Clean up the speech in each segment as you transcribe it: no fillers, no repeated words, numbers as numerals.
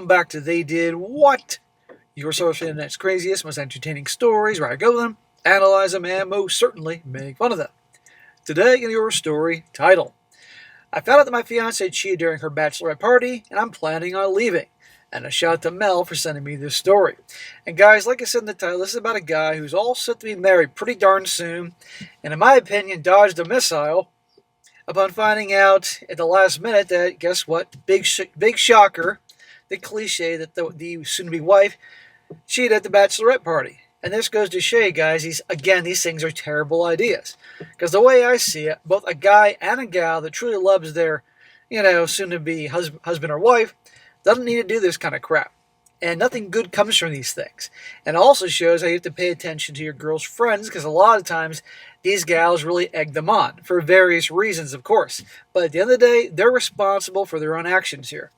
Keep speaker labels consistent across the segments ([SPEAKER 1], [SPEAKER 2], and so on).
[SPEAKER 1] welcome back to They Did What? Your source for the internet's craziest, most entertaining stories, where I go them, analyze them, and most certainly make fun of them. Today in your story title, I found out that my fiancée cheated during her bachelorette party, and I'm planning on leaving. And a shout out to Mel for sending me this story. And guys, like I said in the title, this is about a guy who's all set to be married pretty darn soon, and in my opinion, dodged a missile upon finding out at the last minute that, guess what, big shocker, the cliche that the soon-to-be wife cheated at the bachelorette party. And this goes to show you guys, these things are terrible ideas. Because the way I see it, both a guy and a gal that truly loves their, soon-to-be husband or wife, doesn't need to do this kind of crap. And nothing good comes from these things. And it also shows how you have to pay attention to your girl's friends, because a lot of times these gals really egg them on, for various reasons, of course. But at the end of the day, they're responsible for their own actions here.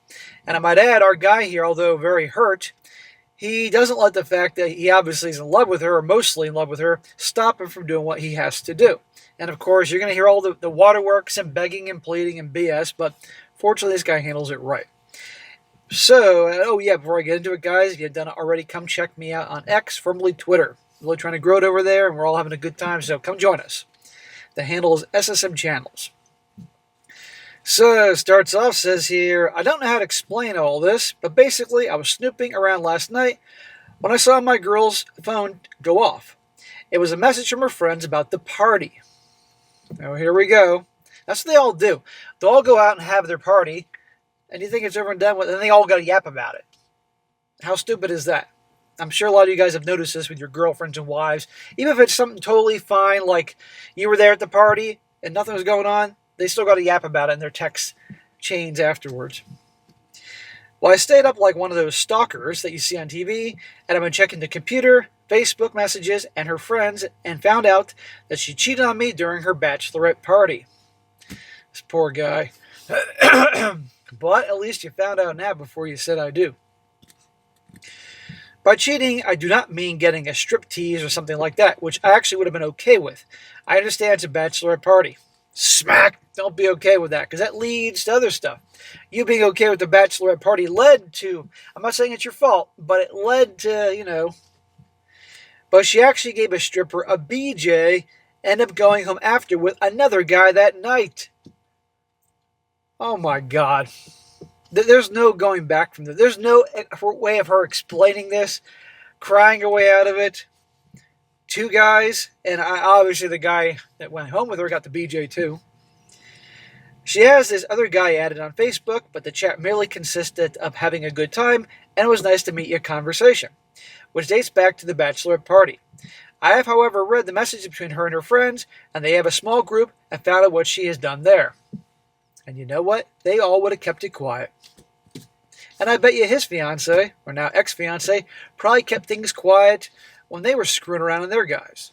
[SPEAKER 1] And I might add, our guy here, although very hurt, he doesn't let the fact that he obviously is in love with her, or mostly in love with her, stop him from doing what he has to do. And of course, you're going to hear all the waterworks and begging and pleading and BS, but fortunately this guy handles it right. So, before I get into it, guys, if you haven't done it already, come check me out on X, formerly Twitter. Really trying to grow it over there, and we're all having a good time, so come join us. The handle is SSM Channels. So, starts off, says here, I don't know how to explain all this, but basically, I was snooping around last night when I saw my girl's phone go off. It was a message from her friends about the party. Oh, here we go. That's what they all do. They all go out and have their party, and you think it's over and done with, and they all got to yap about it. How stupid is that? I'm sure a lot of you guys have noticed this with your girlfriends and wives. Even if it's something totally fine, like you were there at the party and nothing was going on, they still got to yap about it in their text chains afterwards. Well, I stayed up like one of those stalkers that you see on TV, and I've been checking the computer, Facebook messages, and her friends, and found out that she cheated on me during her bachelorette party. This poor guy. But at least you found out now before you said I do. By cheating, I do not mean getting a striptease or something like that, which I actually would have been okay with. I understand it's a bachelorette party. Smack! Don't be okay with that, because that leads to other stuff. You being okay with the bachelorette party led to, I'm not saying it's your fault, but it led to, But she actually gave a stripper a BJ, ended up going home after with another guy that night. Oh my God. There's no going back from this. There's no way of her explaining this, crying her way out of it. Two guys, and obviously the guy that went home with her got the BJ too. She has this other guy added on Facebook, but the chat merely consisted of having a good time, and it was nice to meet you conversation, which dates back to the bachelorette party. I have, however, read the messages between her and her friends, and they have a small group, and found out what she has done there. And you know what? They all would have kept it quiet. And I bet you his fiancée, or now ex-fiancée, probably kept things quiet when they were screwing around with their guys.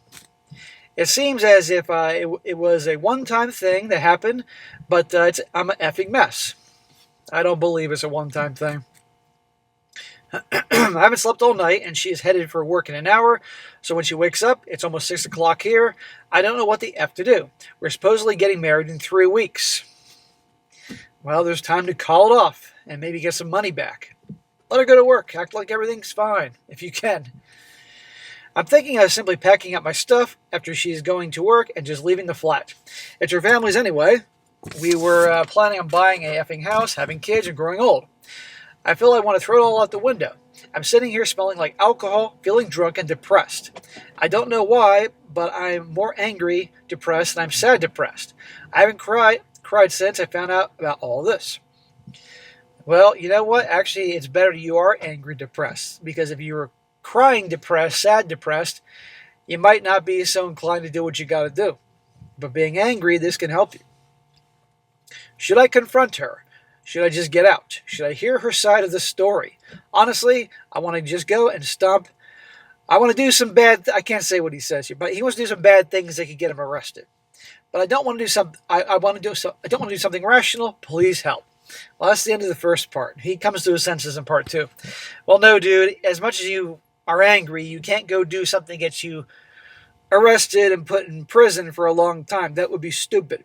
[SPEAKER 1] It seems as if it was a one-time thing that happened, but I'm an effing mess. I don't believe it's a one-time thing. I haven't slept all night, and she is headed for work in an hour, so when she wakes up, it's almost 6 o'clock here. I don't know what the F to do. We're supposedly getting married in 3 weeks. Well, there's time to call it off and maybe get some money back. Let her go to work. Act like everything's fine, if you can. I'm thinking of simply packing up my stuff after she's going to work and just leaving the flat. It's her family's anyway. We were planning on buying a effing house, having kids, and growing old. I feel I want to throw it all out the window. I'm sitting here smelling like alcohol, feeling drunk and depressed. I don't know why, but I'm more angry, depressed, and I'm sad depressed. I haven't cried since I found out about all this. Well, you know what? Actually, it's better you are angry depressed, because if you were crying depressed, sad depressed, you might not be so inclined to do what you got to do. But being angry, this can help you. Should I confront her? Should I just get out? Should I hear her side of the story? Honestly, I want to just go and stomp. I want to do some bad. I can't say what he says here, but he wants to do some bad things that could get him arrested. But I don't want to do something. I don't want to do something rational. Please help. Well, that's the end of the first part. He comes to his senses in part 2. Well, no, dude. As much as you are angry, you can't go do something that gets you arrested and put in prison for a long time. That would be stupid.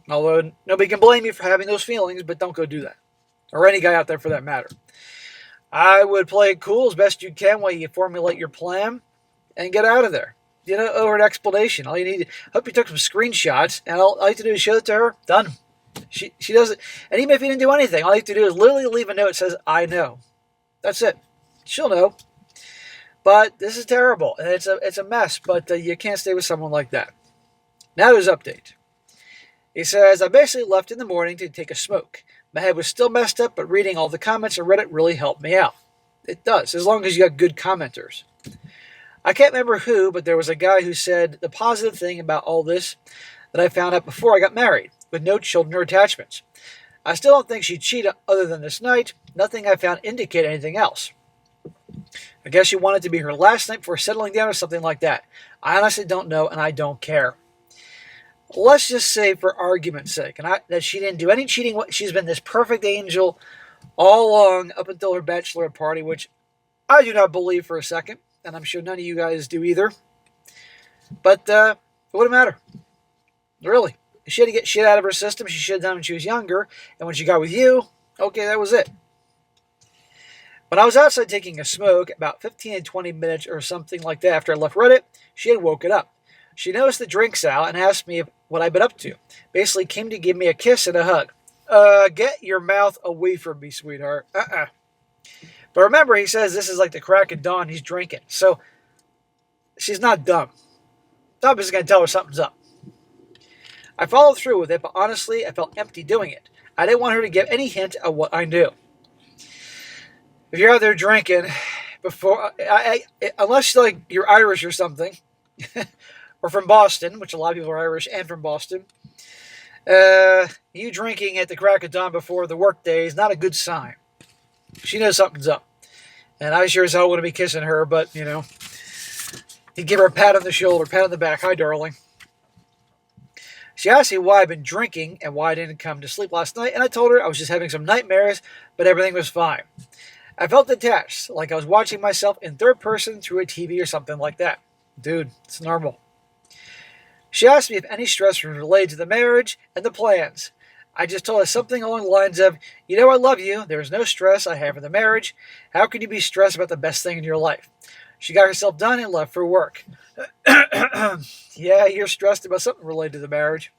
[SPEAKER 1] Although nobody can blame you for having those feelings, but don't go do that. Or any guy out there for that matter. I would play it cool as best you can while you formulate your plan and get out of there. You know, over an explanation. All you need, hope you took some screenshots, and all you have to do is show it to her. Done. She does it. And even if you didn't do anything, all you have to do is literally leave a note that says, I know. That's it. She'll know. But this is terrible, and it's a mess, but you can't stay with someone like that. Now his update. He says, I basically left in the morning to take a smoke. My head was still messed up, but reading all the comments on Reddit really helped me out. It does, as long as you got good commenters. I can't remember who, but there was a guy who said the positive thing about all this that I found out before I got married, with no children or attachments. I still don't think she'd cheat other than this night. Nothing I found indicated anything else. I guess she wanted to be her last night before settling down or something like that. I honestly don't know, and I don't care. Let's just say, for argument's sake, that she didn't do any cheating. She's been this perfect angel all along up until her bachelorette party, which I do not believe for a second, and I'm sure none of you guys do either. But it wouldn't matter. Really. She had to get shit out of her system. She should have done when she was younger, and when she got with you, okay, that was it. When I was outside taking a smoke, about 15 to 20 minutes or something like that after I left Reddit, she had woken up. She noticed the drinks out and asked me what I'd been up to. Basically came to give me a kiss and a hug. Get your mouth away from me, sweetheart. But remember, he says this is like the crack of dawn. He's drinking. So she's not dumb. Dumb is going to tell her something's up. I followed through with it, but honestly, I felt empty doing it. I didn't want her to give any hint of what I knew. If you're out there drinking, unless like you're Irish or something, or from Boston, which a lot of people are Irish and from Boston, you drinking at the crack of dawn before the work day is not a good sign. She knows something's up. And I sure as hell want to be kissing her, but, you know, you give her a pat on the shoulder, pat on the back. Hi, darling. She asked me why I'd been drinking and why I didn't come to sleep last night, and I told her I was just having some nightmares, but everything was fine. I felt detached, like I was watching myself in third person through a TV or something like that. Dude, it's normal. She asked me if any stress was related to the marriage and the plans. I just told her something along the lines of, you know I love you, there is no stress I have in the marriage. How can you be stressed about the best thing in your life? She got herself done and left for work. Yeah, you're stressed about something related to the marriage.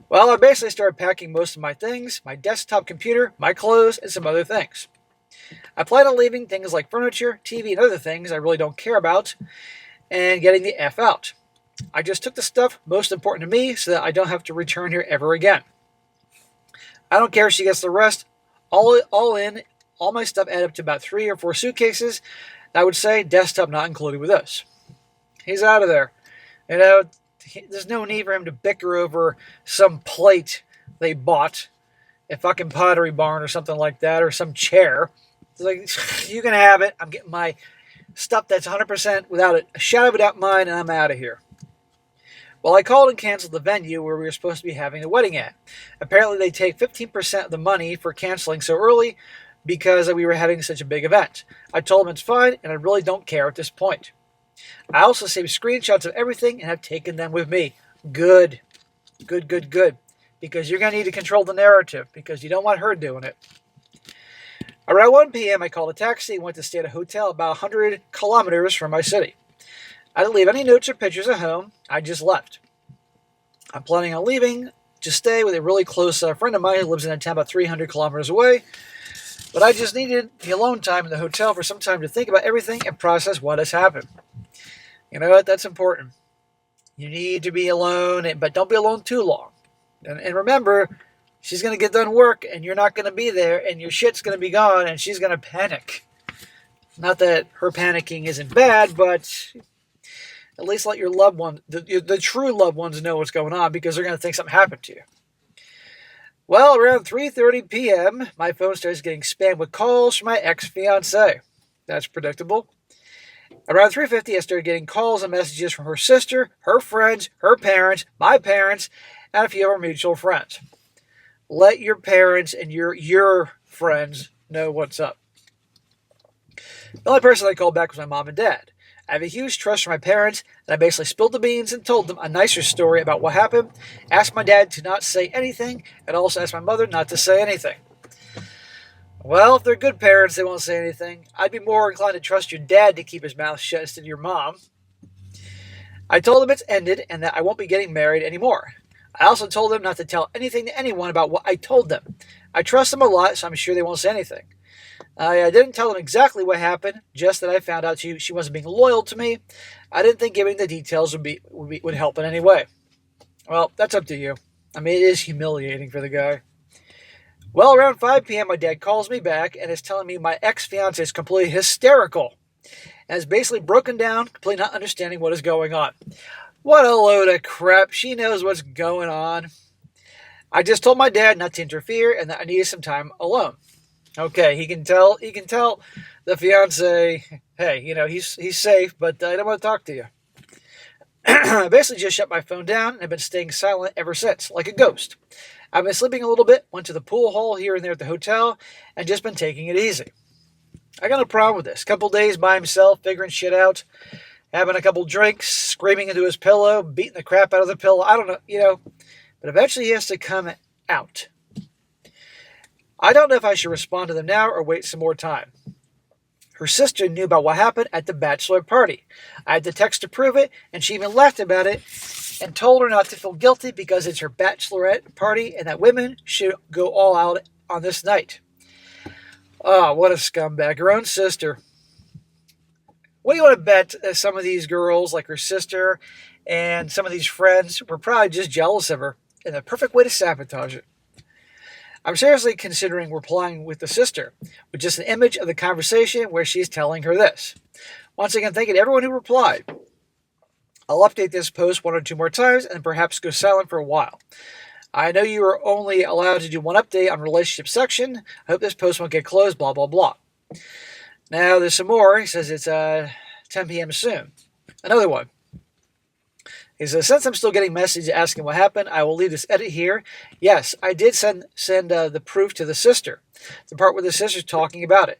[SPEAKER 1] Well, I basically started packing most of my things, my desktop computer, my clothes, and some other things. I plan on leaving things like furniture, TV, and other things I really don't care about, and getting the F out. I just took the stuff most important to me so that I don't have to return here ever again. I don't care if she gets the rest. All in, all my stuff added up to about 3 or 4 suitcases. I would say desktop not included with this. He's out of there. You know, there's no need for him to bicker over some plate they bought at fucking Pottery Barn or something like that, or some chair. It's like, you can have it. I'm getting my stuff that's 100% without a shadow of a doubt mine, and I'm out of here. Well, I called and canceled the venue where we were supposed to be having the wedding at. Apparently, they take 15% of the money for canceling so early because we were having such a big event. I told them it's fine, and I really don't care at this point. I also saved screenshots of everything and have taken them with me. Good. Good, good, good. Because you're going to need to control the narrative, because you don't want her doing it. Around 1 p.m., I called a taxi and went to stay at a hotel about 100 kilometers from my city. I didn't leave any notes or pictures at home. I just left. I'm planning on leaving to stay with a really close friend of mine who lives in a town about 300 kilometers away. But I just needed the alone time in the hotel for some time to think about everything and process what has happened. You know what? That's important. You need to be alone, but don't be alone too long. And remember, she's going to get done work, and you're not going to be there, and your shit's going to be gone, and she's going to panic. Not that her panicking isn't bad, but at least let your loved one, the true loved ones, know what's going on, because they're going to think something happened to you. Well, around 3:30 p.m., my phone starts getting spammed with calls from my ex-fiancée. That's predictable. Around 3:50, I started getting calls and messages from her sister, her friends, her parents, my parents, and a few of our mutual friends. Let your parents and your friends know what's up. The only person I called back was my mom and dad. I have a huge trust for my parents, and I basically spilled the beans and told them a nicer story about what happened, asked my dad to not say anything, and also asked my mother not to say anything. Well, if they're good parents, they won't say anything. I'd be more inclined to trust your dad to keep his mouth shut instead of your mom. I told him it's ended and that I won't be getting married anymore. I also told them not to tell anything to anyone about what I told them. I trust them a lot, so I'm sure they won't say anything. I didn't tell them exactly what happened, just that I found out she wasn't being loyal to me. I didn't think giving the details would help in any way. Well, that's up to you. I mean, it is humiliating for the guy. Well, around 5 p.m., my dad calls me back and is telling me my ex-fiancée is completely hysterical and is basically broken down, completely not understanding what is going on. What a load of crap. She knows what's going on. I just told my dad not to interfere and that I needed some time alone. Okay, he can tell the fiance, hey, he's safe, but I don't want to talk to you. I basically just shut my phone down and have been staying silent ever since, like a ghost. I've been sleeping a little bit, went to the pool hall here and there at the hotel, and just been taking it easy. I got no problem with this. Couple days by himself, figuring shit out, having a couple drinks, screaming into his pillow, beating the crap out of the pillow. I don't know, but eventually he has to come out. I don't know if I should respond to them now or wait some more time. Her sister knew about what happened at the Bachelorette party. I had the text to prove it, and she even laughed about it and told her not to feel guilty because it's her Bachelorette party and that women should go all out on this night. Oh, what a scumbag. Her own sister. What do you want to bet some of these girls, like her sister and some of these friends, were probably just jealous of her, and the perfect way to sabotage it. I'm seriously considering replying with the sister, with just an image of the conversation where she's telling her this. Once again, thank you to everyone who replied. I'll update this post 1 or 2 more times and perhaps go silent for a while. I know you are only allowed to do one update on relationship section. I hope this post won't get closed, blah, blah, blah. Now, there's some more. He says it's 10 p.m. soon. Another one. He says, since I'm still getting messages asking what happened, I will leave this edit here. Yes, I did send the proof to the sister, the part where the sister's talking about it.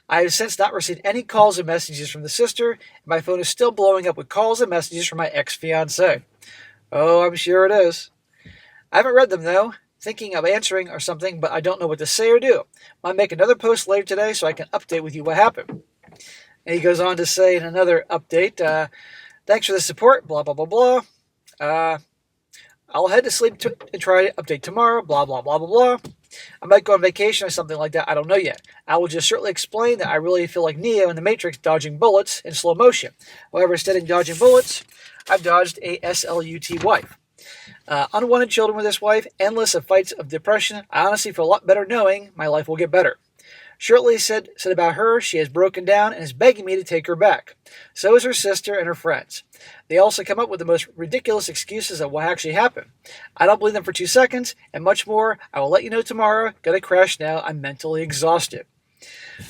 [SPEAKER 1] I have since not received any calls or messages from the sister, and my phone is still blowing up with calls and messages from my ex-fiancé. Oh, I'm sure it is. I haven't read them, though, thinking of answering or something, but I don't know what to say or do. I'll make another post later today so I can update with you what happened. And he goes on to say in another update, thanks for the support, blah, blah, blah, blah. I'll head to sleep and try to update tomorrow, blah, blah, blah, blah, blah. I might go on vacation or something like that. I don't know yet. I will just certainly explain that I really feel like Neo in the Matrix dodging bullets in slow motion. However, instead of dodging bullets, I've dodged a SLUT wife. Unwanted children with this wife, endless of fights of depression. I honestly feel a lot better knowing my life will get better. Shirley said about her, she has broken down and is begging me to take her back. So is her sister and her friends. They also come up with the most ridiculous excuses of what actually happened. I don't believe them for 2 seconds, and much more. I will let you know tomorrow. Gotta crash now. I'm mentally exhausted.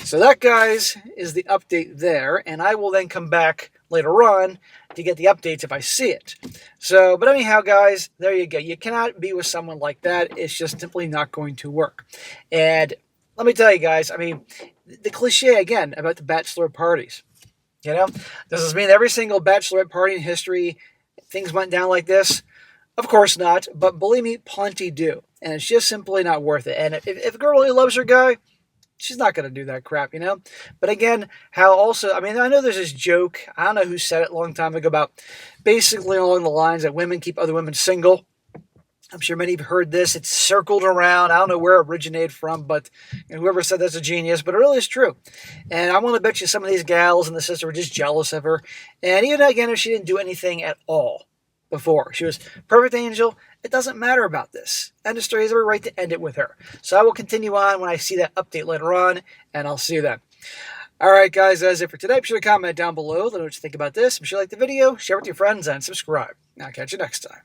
[SPEAKER 1] So that, guys, is the update there, and I will then come back later on to get the updates if I see it. So, but anyhow, guys, there you go. You cannot be with someone like that. It's just simply not going to work. And let me tell you guys, I mean, the cliche again about the bachelor parties. Does this mean every single bachelorette party in history things went down like this? Of course not, but believe me, plenty do. And it's just simply not worth it. And if a girl really loves her guy, she's not going to do that crap, But again, I know there's this joke, I don't know who said it a long time ago, about basically along the lines that women keep other women single. I'm sure many have heard this. It's circled around. I don't know where it originated from, but whoever said that's a genius. But it really is true. And I want to bet you some of these gals and the sister were just jealous of her. And even again, if she didn't do anything at all before, she was perfect angel. It doesn't matter about this. End of story. Has every right to end it with her. So I will continue on when I see that update later on, and I'll see you then. All right, guys, that's it for today. Be sure to comment down below. Let me know what you think about this. Be sure to like the video, share it with your friends, and subscribe. I'll catch you next time.